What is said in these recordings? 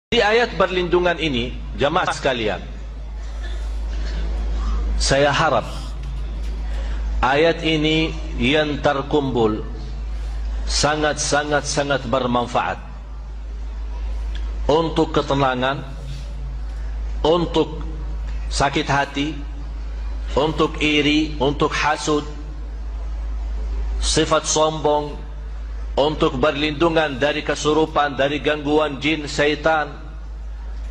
Di ayat perlindungan ini, jamaah sekalian, saya harap ayat ini yang terkumpul sangat bermanfaat untuk ketenangan, untuk sakit hati, untuk iri, untuk hasud, sifat sombong, untuk berlindungan dari kesurupan, dari gangguan jin, syaitan,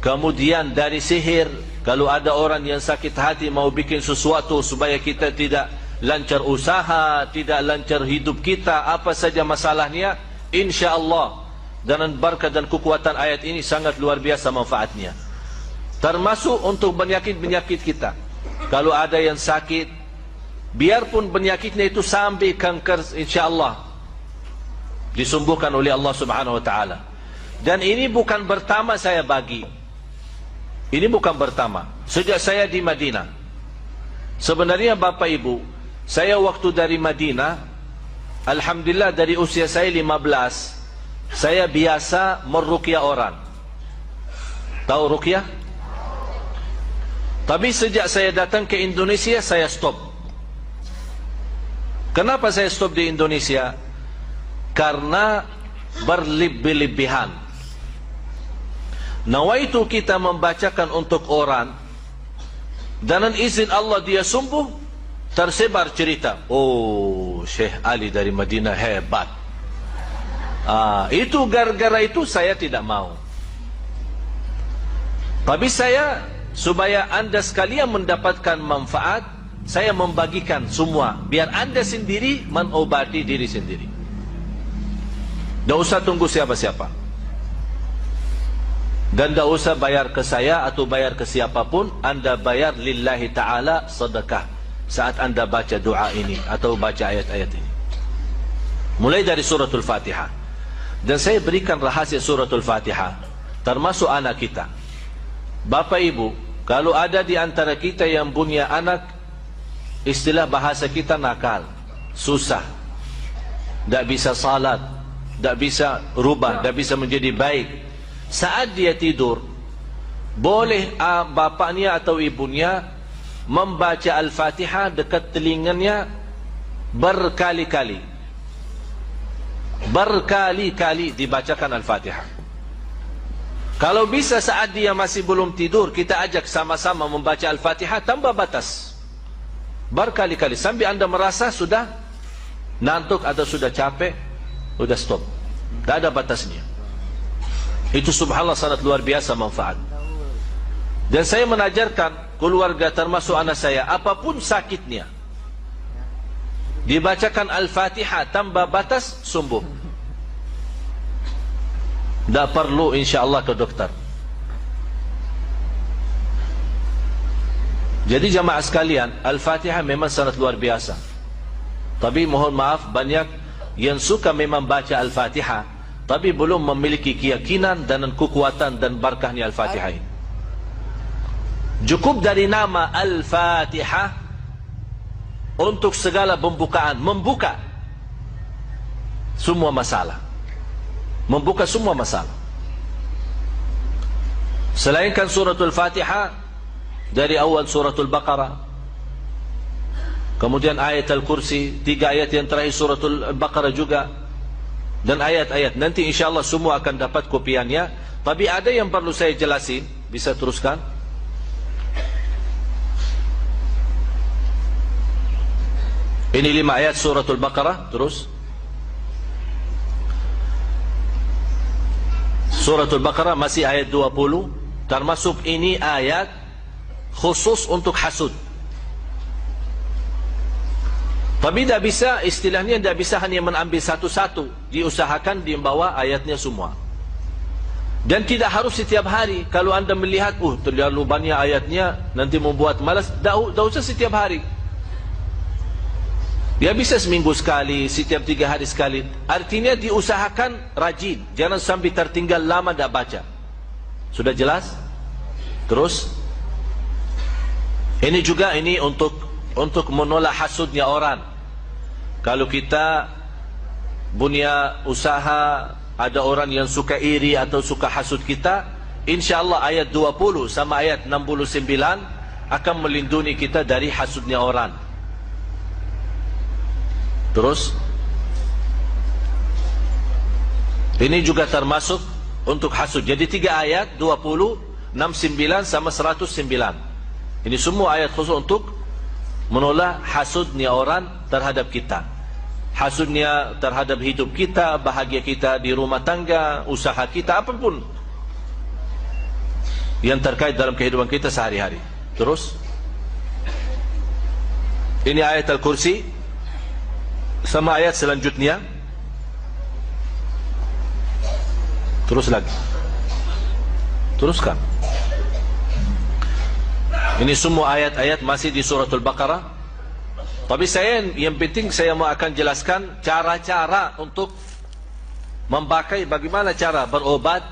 kemudian dari sihir. Kalau ada orang yang sakit hati mau bikin sesuatu supaya kita tidak lancar usaha, tidak lancar hidup kita, apa saja masalahnya, insya-Allah dengan berkat dan kekuatan ayat ini sangat luar biasa manfaatnya. Termasuk untuk penyakit-penyakit kita. Kalau ada yang sakit, biarpun penyakitnya itu sampai kanker, insya-Allah disembuhkan oleh Allah Subhanahu wa taala. Dan ini bukan pertama saya bagi. Ini bukan pertama. Sejak saya di Madinah. Sebenarnya Bapak Ibu, saya waktu dari Madinah, alhamdulillah dari usia saya 15, saya biasa meruqyah orang. Tahu ruqyah? Tapi sejak saya datang ke Indonesia, saya stop. Kenapa saya stop di Indonesia? Karena berlebih-lebihan. Nawaitu kita membacakan untuk orang, dan izin Allah dia sembuh, tersebar cerita, oh Syekh Ali dari Madinah hebat. Itu gara-gara itu saya tidak mau. Tapi saya, supaya anda sekalian mendapatkan manfaat, saya membagikan semua, biar anda sendiri mengobati diri sendiri. Tidak usah tunggu siapa-siapa. Dan tidak usah bayar ke saya atau bayar ke siapapun. Anda bayar lillahi ta'ala sedekah saat anda baca doa ini atau baca ayat-ayat ini. Mulai dari suratul Fatihah. Dan saya berikan rahasia suratul Fatihah, termasuk anak kita. Bapak Ibu, kalau ada di antara kita yang punya anak, istilah bahasa kita nakal, susah, tidak bisa salat, tidak bisa rubah, tidak bisa menjadi baik. Saat dia tidur, boleh bapaknya atau ibunya membaca Al-Fatihah dekat telinganya berkali-kali. Berkali-kali dibacakan Al-Fatihah. Kalau bisa saat dia masih belum tidur, kita ajak sama-sama membaca Al-Fatihah tanpa batas. Berkali-kali, sampai anda merasa sudah ngantuk atau sudah capek, sudah stop. Tidak ada batasnya. Itu subhanallah sangat luar biasa manfaat. Dan saya menajarkan keluarga termasuk anak saya, apapun sakitnya, dibacakan Al-Fatihah tanpa batas, sembuh. Tidak perlu insya-Allah ke dokter. Jadi jamaah sekalian, Al-Fatihah memang sangat luar biasa. Tapi mohon maaf, banyak yang suka memang baca Al-Fatihah, tapi belum memiliki keyakinan dan kekuatan dan barakahnya Al-Fatihah ini. Cukup dari nama Al-Fatihah untuk segala pembukaan, membuka semua masalah. Membuka semua masalah. Selainkan suratul Fatihah, dari awal suratul Baqarah, kemudian ayat Al-Kursi, 3 ayat yang terakhir suratul Baqarah juga, dan ayat-ayat. Nanti insyaAllah semua akan dapat kopiannya. Tapi ada yang perlu saya jelasin. Bisa teruskan? Ini 5 ayat suratul Baqarah. Terus suratul Baqarah masih ayat 20. Termasuk ini ayat khusus untuk hasud. Tapi tidak bisa, istilahnya tidak bisa hanya mengambil satu-satu. Diusahakan dibawa ayatnya semua. Dan tidak harus setiap hari. Kalau anda melihat, terlalu banyak ayatnya, nanti membuat malas, tidak usah setiap hari. Dia bisa seminggu sekali, setiap 3 hari sekali. Artinya diusahakan rajin. Jangan sampai tertinggal lama tidak baca. Sudah jelas? Terus ini juga ini untuk menolak hasudnya orang. Kalau kita punya usaha, ada orang yang suka iri atau suka hasud kita, InsyaAllah ayat 20 sama ayat 69 akan melindungi kita dari hasudnya orang. Terus ini juga termasuk untuk hasud. Jadi 3 ayat, 20, 69 sama 109. Ini semua ayat khusus untuk menolak hasudnya orang terhadap kita. Hasudnya terhadap hidup kita, bahagia kita di rumah tangga, usaha kita, apapun yang terkait dalam kehidupan kita sehari-hari. Terus ini ayat Al-Kursi sama ayat selanjutnya. Terus lagi. Teruskan. Ini semua ayat-ayat masih di suratul Baqarah. Tapi yang penting saya mau akan jelaskan cara-cara untuk memakai, bagaimana cara berobat,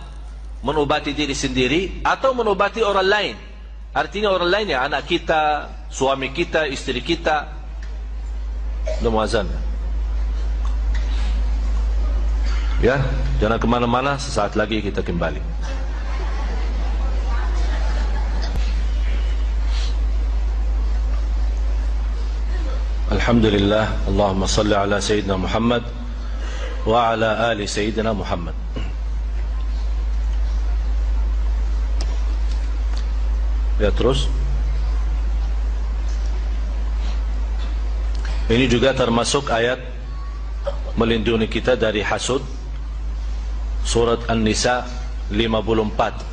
menobati diri sendiri atau menobati orang lain. Artinya orang lain ya, anak kita, suami kita, istri kita. Udah mau azan. Ya, jangan kemana-mana, sesaat lagi kita kembali. Alhamdulillah, Allahumma salli ala Sayyidina Muhammad wa ala ali Sayyidina Muhammad. Ya, terus ini juga termasuk ayat melindungi kita dari hasud. Surat An-Nisa 54.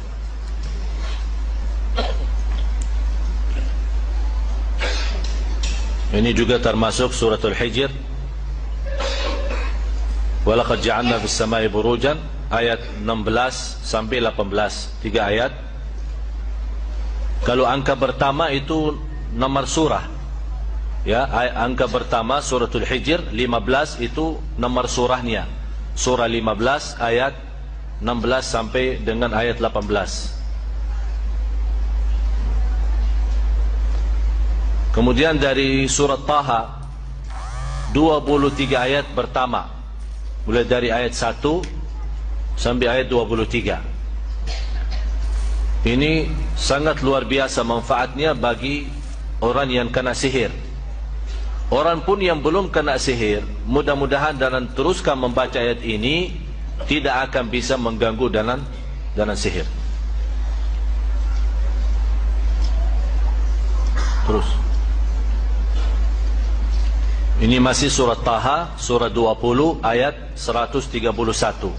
Ini juga termasuk suratul Hijr. Walaqad ja'alna fis samai burujan, ayat 16 sampai 18, 3 ayat. Kalau angka pertama itu nomor surah, ya, angka pertama suratul Hijr 15 itu nomor surahnya, surah 15 ayat 16 sampai dengan ayat 18. Kemudian dari surat Taha 23 ayat pertama, mulai dari ayat 1 sampai ayat 23. Ini sangat luar biasa manfaatnya bagi orang yang kena sihir. Orang pun yang belum kena sihir, mudah-mudahan dengan teruskan membaca ayat ini tidak akan bisa mengganggu dengan sihir. Terus ini masih surat Taha, surah 20 ayat 131.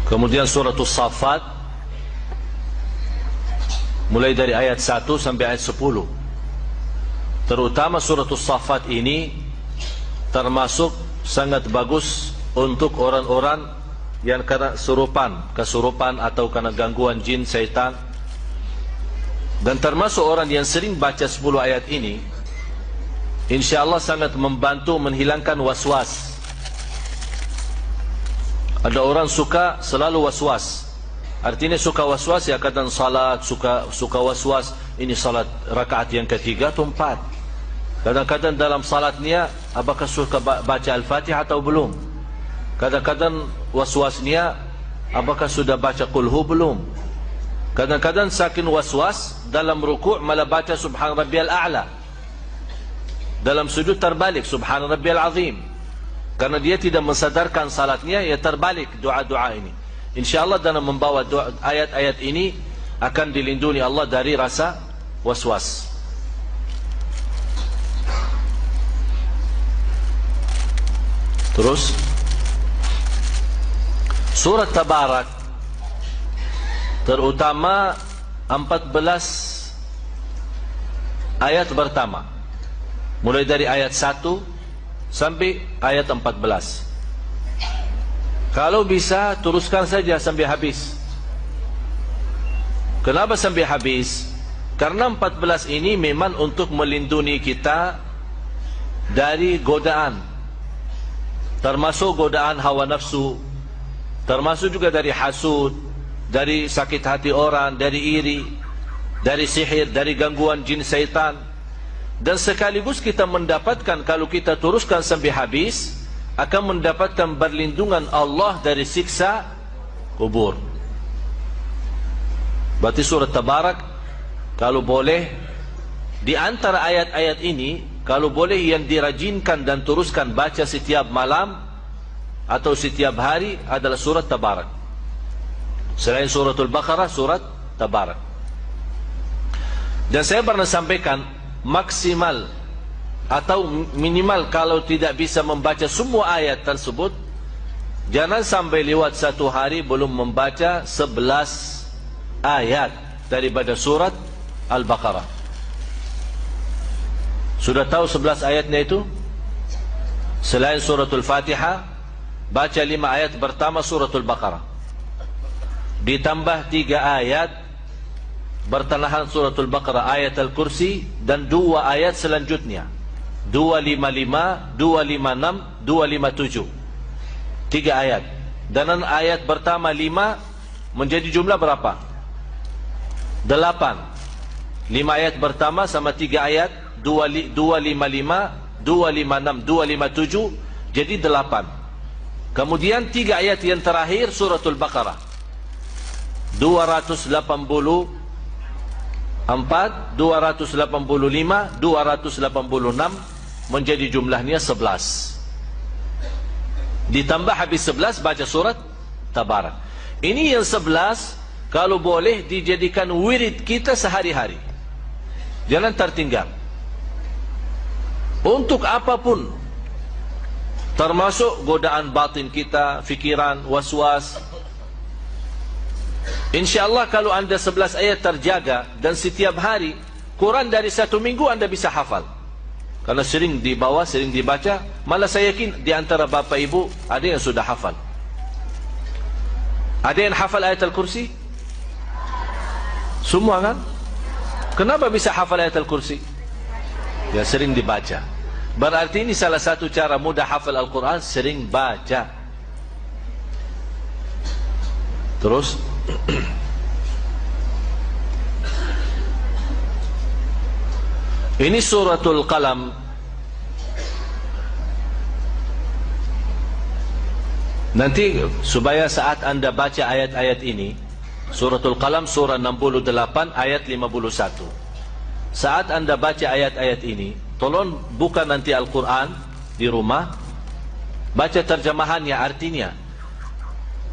Kemudian suratul Saffat mulai dari ayat 1 sampai ayat 10. Terutama suratul Saffat ini termasuk sangat bagus untuk orang-orang yang kena kesurupan atau kena gangguan jin, syaitan. Dan termasuk orang yang sering baca 10 ayat ini, InsyaAllah sangat membantu menghilangkan was-was. Ada orang suka selalu was-was. Artinya suka was-was, ya kadang salat suka was-was, ini salat rakaat yang ketiga atau 4. Kadang-kadang dalam salatnya apakah suka baca Al-Fatihah atau belum. Kadang-kadang was-wasnya apakah sudah baca Qulhu belum. Kadang-kadang saking was-was dalam rukuk malah baca Subhan Rabbiyal A'la, dalam sujud terbalik Subhan Rabbiyal Azim. Karena dia tidak mensadarkan salatnya, ya terbalik doa-doa ini. InsyaAllah dalam membawa ayat-ayat ini akan dilindungi Allah dari rasa was-was. Terus surat Tabarak, terutama 14 ayat pertama, mulai dari ayat 1 sampai ayat 14. Kalau bisa teruskan saja sampai habis. Kenapa sampai habis? Karena 14 ini memang untuk melindungi kita dari godaan, termasuk godaan hawa nafsu, termasuk juga dari hasud, dari sakit hati orang, dari iri, dari sihir, dari gangguan jin syaitan. Dan sekaligus kita mendapatkan, kalau kita teruskan sampai habis, akan mendapatkan perlindungan Allah dari siksa kubur. Berarti surat Tabarak, kalau boleh, di antara ayat-ayat ini, kalau boleh yang dirajinkan dan teruskan baca setiap malam atau setiap hari adalah surat Tabarak. Selain suratul Baqarah, surat Tabarak. Dan saya pernah sampaikan, maksimal atau minimal kalau tidak bisa membaca semua ayat tersebut, jangan sampai lewat satu hari belum membaca 11 ayat daripada surat Al-Baqarah. Sudah tahu 11 ayatnya itu? Selain suratul Fatihah, baca 5 ayat pertama suratul Baqarah, ditambah 3 ayat bertengahan suratul Baqarah, ayat Al-Kursi, dan 2 ayat selanjutnya, 255, 256, 257, 3 ayat. Dan ayat pertama 5 menjadi jumlah berapa? 8. 5 ayat pertama sama 3 ayat, 255, 256, 257, jadi 8. Kemudian 3 ayat yang terakhir suratul Baqarah, 284, 285, 286, menjadi jumlahnya 11. Ditambah habis 11 baca surat Tabarak. Ini yang 11 kalau boleh dijadikan wirid kita sehari-hari, jangan tertinggal. Untuk apapun, termasuk godaan batin kita, fikiran, waswas. InsyaAllah kalau anda 11 ayat terjaga dan setiap hari, kurang dari 1 minggu anda bisa hafal. Karena sering dibawa, sering dibaca. Malah saya yakin di antara bapak ibu ada yang sudah hafal. Ada yang hafal ayat Al-Kursi? Semua kan? Kenapa bisa hafal ayat Al-Kursi? Ya, sering dibaca. Berarti ini salah satu cara mudah hafal Al-Quran, sering baca. Terus ini suratul Qalam. Nanti supaya saat anda baca ayat-ayat ini, suratul Qalam surah 68 ayat 51, saat anda baca ayat-ayat ini, tolong buka nanti Al-Quran di rumah, baca terjemahannya, artinya.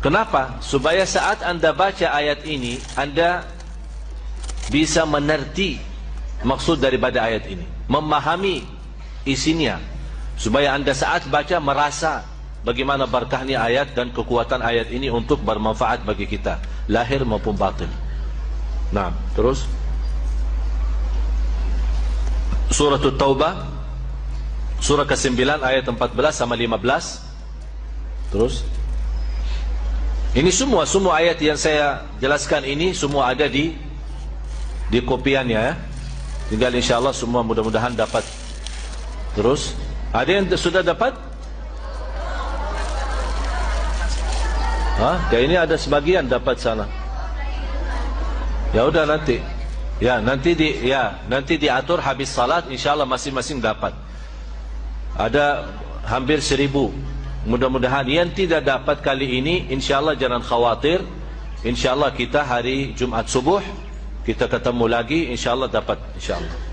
Kenapa? Supaya saat anda baca ayat ini, anda bisa mengerti maksud daripada ayat ini, memahami isinya, supaya anda saat baca merasa bagaimana berkahnya ayat dan kekuatan ayat ini untuk bermanfaat bagi kita, lahir maupun batin. Nah, terus suratul Taubah, surah ke-9 ayat 14 sama 15. Terus ini semua ayat yang saya jelaskan ini semua ada di kopiannya ya. Tinggal insyaAllah semua mudah-mudahan dapat. Terus ada yang sudah dapat? Kayak ini ada sebagian dapat sana. Ya udah nanti. Ya, nanti diatur habis salat insyaallah masing-masing dapat. Ada hampir 1000. Mudah-mudahan yang tidak dapat kali ini insyaallah jangan khawatir. Insyaallah kita hari Jumat subuh kita ketemu lagi, insyaallah dapat insyaallah.